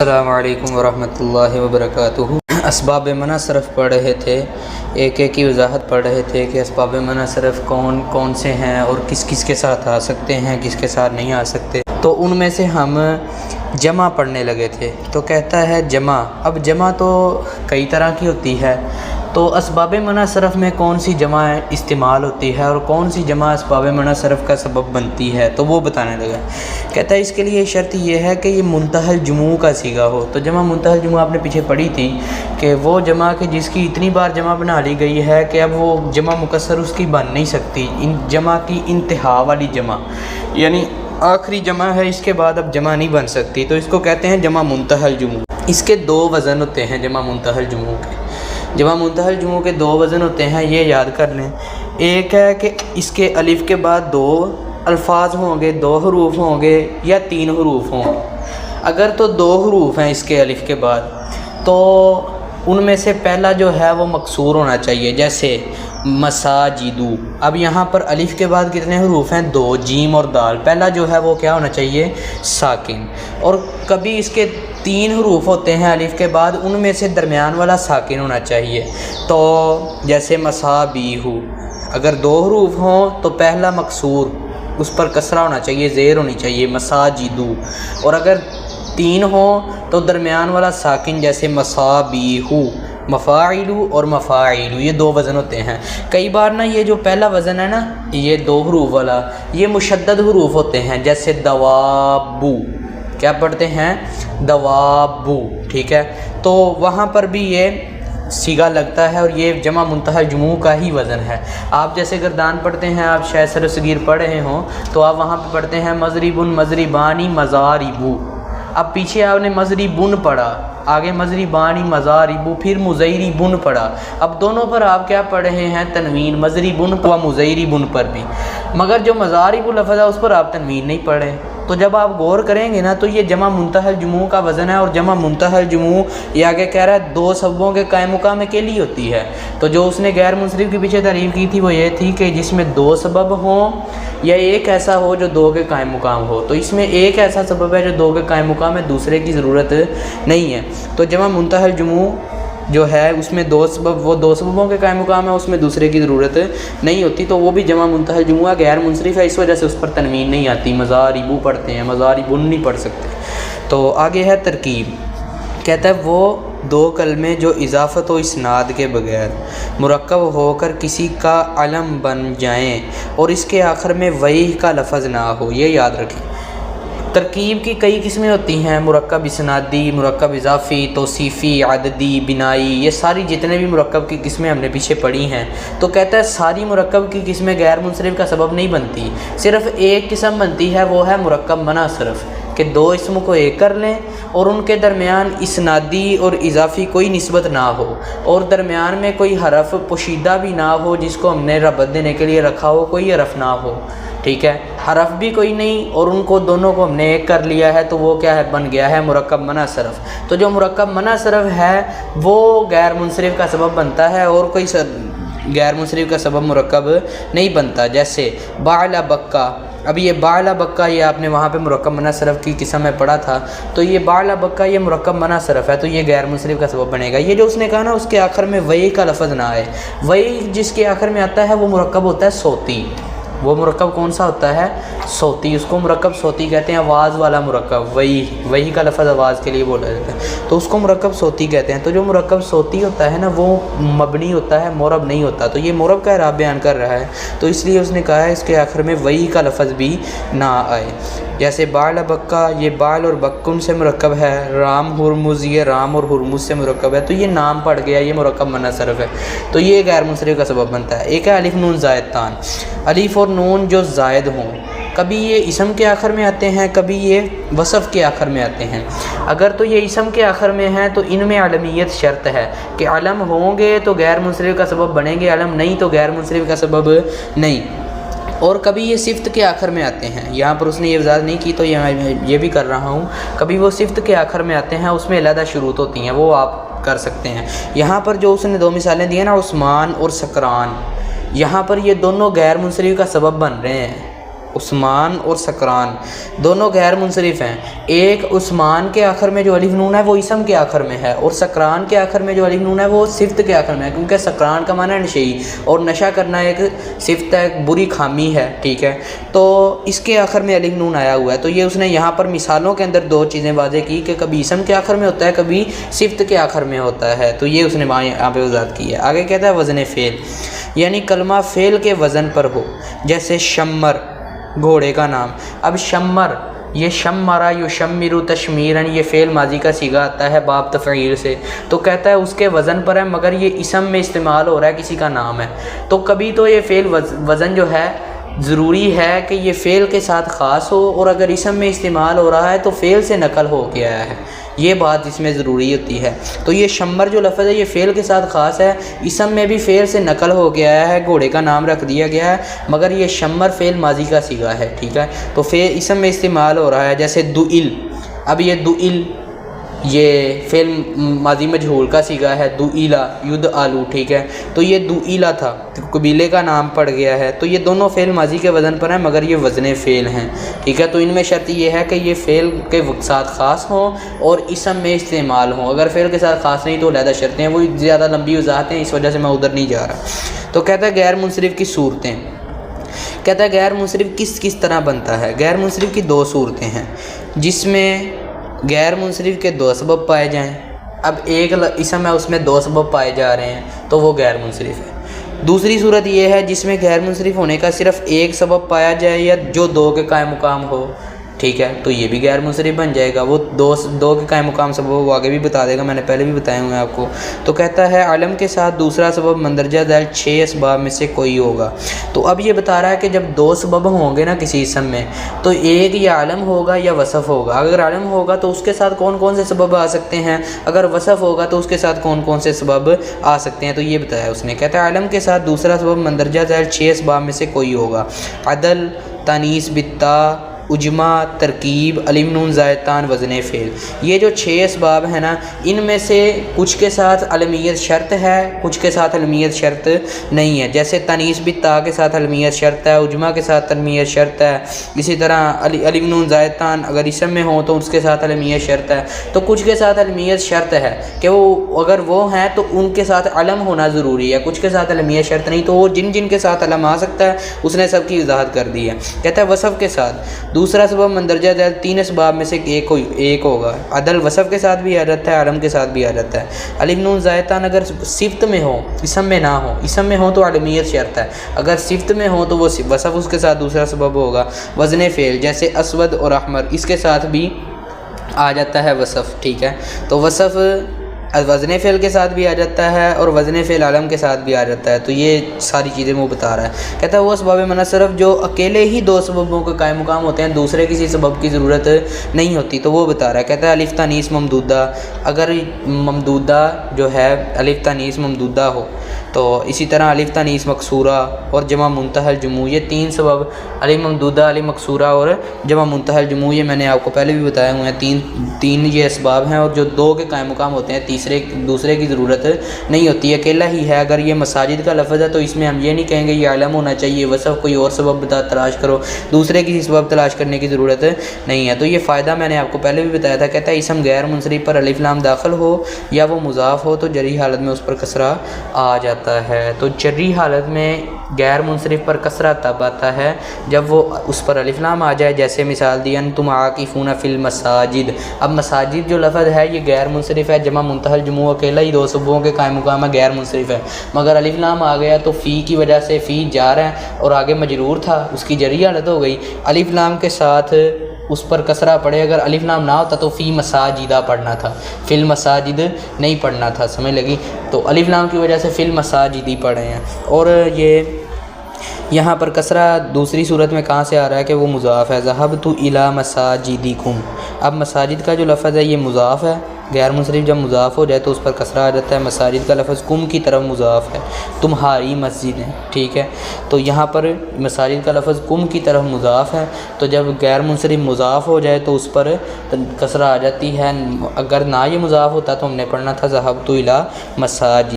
السلام علیکم ورحمۃ اللہ وبرکاتہ۔ اسباب منع صرف پڑھ رہے تھے، ایک کی وضاحت پڑھ رہے تھے کہ اسباب منع صرف کون کون سے ہیں اور کس کس کے ساتھ آ سکتے ہیں، کس کے ساتھ نہیں آ سکتے۔ تو ان میں سے ہم جمع پڑھنے لگے تھے۔ تو کہتا ہے جمع، اب جمع تو کئی طرح کی ہوتی ہے، تو اسباب منع صرف میں کون سی جمع استعمال ہوتی ہے اور کون سی جمع اسباب منع صرف کا سبب بنتی ہے، تو وہ بتانے لگا۔ کہتا ہے اس کے لیے شرط یہ ہے کہ یہ منتہی الجموع کا صیغہ ہو۔ تو جمع منتہی الجموع آپ نے پیچھے پڑھی تھی کہ وہ جمع کہ جس کی اتنی بار جمع بنا لی گئی ہے کہ اب وہ جمع مکسر اس کی بن نہیں سکتی، ان جمع کی انتہا والی جمع، یعنی آخری جمع ہے، اس کے بعد اب جمع نہیں بن سکتی، تو اس کو کہتے ہیں جمع منتہی الجموع۔ اس کے دو وزن ہوتے ہیں جمع منتہی الجموع کے۔ جمع منتہی الجموع کے دو وزن ہوتے ہیں، یہ یاد کر لیں۔ ایک ہے کہ اس کے الف کے بعد دو الفاظ ہوں گے، دو حروف ہوں گے یا تین حروف ہوں گے۔ اگر تو دو حروف ہیں اس کے الف کے بعد، تو ان میں سے پہلا جو ہے وہ مکسور ہونا چاہیے، جیسے مساجدو۔ اب یہاں پر الف کے بعد کتنے حروف ہیں؟ دو، جیم اور دال۔ پہلا جو ہے وہ کیا ہونا چاہیے؟ ساکن۔ اور کبھی اس کے تین حروف ہوتے ہیں الف کے بعد، ان میں سے درمیان والا ساکن ہونا چاہیے۔ تو جیسے مسابیحو، اگر دو حروف ہوں تو پہلا مکسور، اس پر کسرہ ہونا چاہیے، زیر ہونی چاہیے، مساجدو۔ اور اگر تین ہوں تو درمیان والا ساکن، جیسے مسابیحو، مفاعلو اور مفاعلو، یہ دو وزن ہوتے ہیں۔ کئی بار نا یہ جو پہلا وزن ہے نا، یہ دو حروف والا، یہ مشدد حروف ہوتے ہیں، جیسے دوابو، کیا پڑھتے ہیں؟ دوابو، ٹھیک ہے؟ تو وہاں پر بھی یہ صیغہ لگتا ہے اور یہ جمع منتہی الجموع کا ہی وزن ہے۔ آپ جیسے گردان پڑھتے ہیں، آپ شاید سر صغیر پڑھ رہے ہوں، تو آپ وہاں پہ پڑھتے ہیں مضربن، مضربانی، مضاربو۔ اب پیچھے آپ نے مضربن پڑھا، آگے مضربانی، مضاربو، پھر مضیربن پڑھا۔ اب دونوں پر آپ کیا پڑھ رہے ہیں؟ تنوین، مضربن و مضیربن پر بھی، مگر جو مضارب لفظ ہے اس پر آپ تنوین نہیں پڑھے۔ تو جب آپ غور کریں گے نا تو یہ جمع منتہی الجموع کا وزن ہے، اور جمع منتہی الجموع یہ آگے کہہ رہا ہے دو سببوں کے قائم مقام کے لیے ہوتی ہے۔ تو جو اس نے غیر منصرف کے پیچھے تعریف کی تھی وہ یہ تھی کہ جس میں دو سبب ہوں یا ایک ایسا ہو جو دو کے قائم مقام ہو۔ تو اس میں ایک ایسا سبب ہے جو دو کے قائم مقام ہے، دوسرے کی ضرورت نہیں ہے۔ تو جمع منتہی الجموع جو ہے اس میں دو سبب، وہ دو سببوں کے قائم مقام ہے، اس میں دوسرے کی ضرورت نہیں ہوتی، تو وہ بھی جمع منتہی الجموع غیر منصرف ہے، اس وجہ سے اس پر تنوین نہیں آتی۔ مضاربو پڑھتے ہیں، مضاربن نہیں پڑھ سکتے۔ تو آگے ہے ترکیب۔ کہتا ہے وہ دو کلمے جو اضافت و اسناد کے بغیر مرکب ہو کر کسی کا علم بن جائیں اور اس کے آخر میں ویہ کا لفظ نہ ہو، یہ یاد رکھیں۔ ترکیب کی کئی قسمیں ہوتی ہیں، مرکب اسنادی، مرکب اضافی، توصیفی، عددی، بنائی، یہ ساری جتنے بھی مرکب کی قسمیں ہم نے پیچھے پڑھی ہیں۔ تو کہتا ہے ساری مرکب کی قسمیں غیر منصرف کا سبب نہیں بنتی، صرف ایک قسم بنتی ہے، وہ ہے مرکب منع صرف، کہ دو اسم کو ایک کر لیں اور ان کے درمیان اسنادی اور اضافی کوئی نسبت نہ ہو، اور درمیان میں کوئی حرف پوشیدہ بھی نہ ہو جس کو ہم نے ربط دینے کے لیے رکھا ہو، کوئی حرف نہ ہو، ٹھیک ہے؟ حرف بھی کوئی نہیں، اور ان کو دونوں کو ہم نے ایک کر لیا ہے، تو وہ کیا ہے؟ بن گیا ہے مرکب منع صرف۔ تو جو مرکب منع صرف ہے وہ غیر منصرف کا سبب بنتا ہے، اور کوئی غیر منصرف کا سبب مرکب نہیں بنتا، جیسے بعل بکا۔ اب یہ بعل بکا، یہ آپ نے وہاں پہ مرکب منع صرف کی قسم میں پڑھا تھا، تو یہ بعل بکا یہ مرکب منع صرف ہے، تو یہ غیر منصرف کا سبب بنے گا۔ یہ جو اس نے کہا نا اس کے آخر میں ویہ کا لفظ نہ آئے، ویہ جس کے آخر میں آتا ہے وہ مرکب ہوتا ہے صوتی۔ وہ مرکب کون سا ہوتا ہے؟ صوتی، اس کو مرکب صوتی کہتے ہیں، آواز والا مرکب، وہی کا لفظ آواز کے لیے بولا جاتا ہے، تو اس کو مرکب صوتی کہتے ہیں۔ تو جو مرکب صوتی ہوتا ہے نا وہ مبنی ہوتا ہے، معرب نہیں ہوتا، تو یہ معرب کا اعراب بیان کر رہا ہے، تو اس لیے اس نے کہا ہے اس کے آخر میں وہی کا لفظ بھی نہ آئے۔ جیسے بعل بکا، یہ بعل اور بکن سے مرکب ہے، رام ہرمز، یہ رام اور ہرمز سے مرکب ہے، تو یہ نام پڑ گیا، یہ مرکب منع صرف ہے، تو یہ غیر منصرف کا سبب بنتا ہے۔ ایک ہے الف نون زائد تان، الف اور نون جو زائد ہوں، کبھی یہ اسم کے آخر میں آتے ہیں، کبھی یہ وصف کے آخر میں آتے ہیں۔ اگر تو یہ اسم کے آخر میں ہیں تو ان میں علمیت شرط ہے کہ علم ہوں گے تو غیر منصرف کا سبب بنیں گے، علم نہیں تو غیر منصرف کا سبب نہیں۔ اور کبھی یہ صفت کے آخر میں آتے ہیں، یہاں پر اس نے یہ وضاحت نہیں کی تو یہ بھی کر رہا ہوں، کبھی وہ صفت کے آخر میں آتے ہیں، اس میں علیحدہ شروط ہوتی ہیں، وہ آپ کر سکتے ہیں۔ یہاں پر جو اس نے دو مثالیں دی ہیں نا، عثمان اور سکران، یہاں پر یہ دونوں غیر منصرف کا سبب بن رہے ہیں، عثمان اور سکران دونوں غیر منصرف ہیں. ایک عثمان کے آخر میں جو الف نون ہے وہ اسم کے آخر میں ہے، اور سکران کے آخر میں جو الف نون ہے وہ صفت کے آخر میں ہے، کیونکہ سکران کا معنی ہے نشئی، اور نشہ کرنا ایک صفت ہے، ایک بری خامی ہے. ٹھیک ہے، تو اس کے آخر میں الف نون آیا ہوا ہے. تو یہ اس نے یہاں پر مثالوں کے اندر دو چیزیں واضح کی کہ کبھی اسم کے آخر میں ہوتا ہے، کبھی صفت کے آخر میں ہوتا ہے. تو یہ اس نے یہاں پہ وضاحت کی ہے. آگے کہتا ہے وزن فعل، یعنی کلمہ فعل کے وزن پر ہو، جیسے شمر گھوڑے کا نام. اب شمر، یہ شمرا یشمر تشمیرن، یہ فعل ماضی کا صیغہ آتا ہے باب تفعیل سے، تو کہتا ہے اس کے وزن پر ہے، مگر یہ اسم میں استعمال ہو رہا ہے، کسی کا نام ہے. تو کبھی تو یہ فعل وزن جو ہے ضروری ہے کہ یہ فعل کے ساتھ خاص ہو، اور اگر اسم میں استعمال ہو رہا ہے تو فعل سے نقل ہو کے آیا ہے، یہ بات اس میں ضروری ہوتی ہے. تو یہ شمر جو لفظ ہے یہ فعل کے ساتھ خاص ہے، اسم میں بھی فعل سے نقل ہو کے آیا ہے، گھوڑے کا نام رکھ دیا گیا ہے، مگر یہ شمر فعل ماضی کا صیغہ ہے. ٹھیک ہے، تو فعل اسم میں استعمال ہو رہا ہے، جیسے دعل. اب یہ دعل یہ فعل ماضی مجہول کا صیغہ ہے، دعیلا یدعلو. ٹھیک ہے، تو یہ دعیلا تھا، قبیلے کا نام پڑ گیا ہے. تو یہ دونوں فعل ماضی کے وزن پر ہیں، مگر یہ وزن فعل ہیں. ٹھیک ہے، تو ان میں شرط یہ ہے کہ یہ فعل کے ساتھ خاص ہوں اور اسم میں استعمال ہوں. اگر فعل کے ساتھ خاص نہیں تو علیحدہ شرطیں ہیں، وہ زیادہ لمبی وضاحت ہیں، اس وجہ سے میں ادھر نہیں جا رہا. تو کہتا ہے غیر منصرف کی صورتیں. کہتا ہے غیر منصرف کس طرح بنتا ہے. غیر منصرف کی دو صورتیں ہیں جس میں غیر منصرف کے دو سبب پائے جائیں. اب ایک اسم ہے اس میں دو سبب پائے جا رہے ہیں تو وہ غیر منصرف ہے. دوسری صورت یہ ہے جس میں غیر منصرف ہونے کا صرف ایک سبب پایا جائے یا جو دو کے قائم مقام ہو. ٹھیک ہے، تو یہ بھی غیر منصرف بن جائے گا. وہ دو کے قائم مقام سبب وہ آگے بھی بتا دے گا، میں نے پہلے بھی بتائے ہوئے ہیں آپ کو. تو کہتا ہے علم کے ساتھ دوسرا سبب مندرجہ ذیل 6 اسباب میں سے کوئی ہوگا. تو اب یہ بتا رہا ہے کہ جب دو سبب ہوں گے نا کسی اسم میں، تو ایک یا علم ہوگا یا وصف ہوگا. اگر علم ہوگا تو اس کے ساتھ کون کون سے سبب آ سکتے ہیں، اگر وصف ہوگا تو اس کے ساتھ کون کون سے سبب آ سکتے ہیں. تو یہ بتایا اس نے. کہتا ہے علم کے ساتھ دوسرا سبب مندرجہ ذیل 6 اسباب میں سے کوئی ہوگا. عدل، تانیث بالتا، اجماع، ترکیب، الف نون زائدتان، وزن فعل. یہ جو 6 اسباب ہیں نا، ان میں سے کچھ کے ساتھ علمیت شرط ہے، کچھ کے ساتھ علمیت شرط نہیں ہے. جیسے تانیث بالتا کے ساتھ علمیت شرط ہے، اجماع کے ساتھ علمیت شرط ہے. اسی طرح الف نون زائدتان اگر اسم میں ہوں تو اس کے ساتھ علمیت شرط ہے. تو کچھ کے ساتھ علمیت شرط ہے کہ وہ اگر وہ ہیں تو ان کے ساتھ علم ہونا ضروری ہے، کچھ کے ساتھ علمیت شرط نہیں. تو وہ جن کے ساتھ علم آ سکتا ہے اس نے سب کی وضاحت کر دی ہے. کہتا ہے وصف کے ساتھ دوسرا سبب مندرجہ ذیل 3 اسباب میں سے ایک ہوگا. عدل وصف کے ساتھ بھی آ جاتا ہے، علم کے ساتھ بھی آ جاتا ہے. الف نون زائدتان اگر صفت میں ہو، اسم میں نہ ہو. اسم میں ہو تو علمیت شرط ہے، اگر صفت میں ہو تو وہ وصف اس کے ساتھ دوسرا سبب ہوگا. وزن فعل جیسے اسود اور احمر، اس کے ساتھ بھی آ جاتا ہے وصف. ٹھیک ہے، تو وصف وزن فعل کے ساتھ بھی آ جاتا ہے اور وزن فعل علم کے ساتھ بھی آ جاتا ہے. تو یہ ساری چیزیں وہ بتا رہا ہے. کہتا ہے وہ اسباب منع صرف جو اکیلے ہی دو سببوں کے قائم مقام ہوتے ہیں، دوسرے کسی سبب کی ضرورت نہیں ہوتی، تو وہ بتا رہا ہے. کہتا ہے الف تانیث ممدودہ، اگر ممدودہ جو ہے الف تانیث ممدودہ ہو، تو اسی طرح الف تانیث مکسورہ اور جمع منتہی الجموع، یہ 3 سبب الف ممدودہ، الف مکسورہ اور جمع منتہی الجموع، یہ میں نے آپ کو پہلے بھی بتایا ہوئے ہیں. تین یہ اسباب ہیں، اور جو 2 کے قائم مقام ہوتے ہیں، دوسرے کی ضرورت نہیں ہوتی، اکیلا ہی ہے. اگر یہ مساجد کا لفظ ہے تو اس میں ہم یہ نہیں کہیں گے یہ علم ہونا چاہیے، وصف کوئی اور سبب تلاش کرو، دوسرے کسی سبب تلاش کرنے کی ضرورت نہیں ہے. تو یہ فائدہ میں نے آپ کو پہلے بھی بتایا تھا. کہتا ہے اسم غیر منصرف پر الف لام داخل ہو یا وہ مضاف ہو تو جری حالت میں اس پر کسرہ آ جاتا ہے. تو جری حالت میں غیر منصرف پر کسرہ تب آتا ہے جب وہ اس پر الف لام آ جائے. جیسے مثال دی انتم عاکفون فی المساجد. اب مساجد جو لفظ ہے یہ غیر منصرف ہے، جمع منتہی الجموع اکیلا ہی 2 سببوں کے قائم مقام ہے، غیر منصرف ہے. مگر الف لام آ گیا تو فی کی وجہ سے فی جار ہے اور آگے مجرور تھا، اس کی جری حالت ہو گئی. الف لام کے ساتھ اس پر کسرہ پڑے. اگر الف لام نہ ہوتا تو فی مساجدہ پڑھنا تھا، فی المساجد نہیں پڑھنا تھا. سمجھ لگی؟ تو الف لام کی وجہ سے فی المساجد ہی پڑھے ہیں. اور یہ یہاں پر کسرہ دوسری صورت میں کہاں سے آ رہا ہے کہ وہ مضاف ہے. ذهبت الى مساجدکم. اب مساجد کا جو لفظ ہے یہ مضاف ہے. غیر منصرف جب مضاف ہو جائے تو اس پر کسرہ آ جاتا ہے. مساجد کا لفظ کم کی طرف مضاف ہے، تمہاری مسجد ہے. ٹھیک ہے، تو یہاں پر مساجد کا لفظ کم کی طرف مضاف ہے، تو جب غیر منصرف مضاف ہو جائے تو اس پر کسرہ آ جاتی ہے. اگر نہ یہ مضاف ہوتا تو ہم نے پڑھنا تھا ذهبت الى مساجد.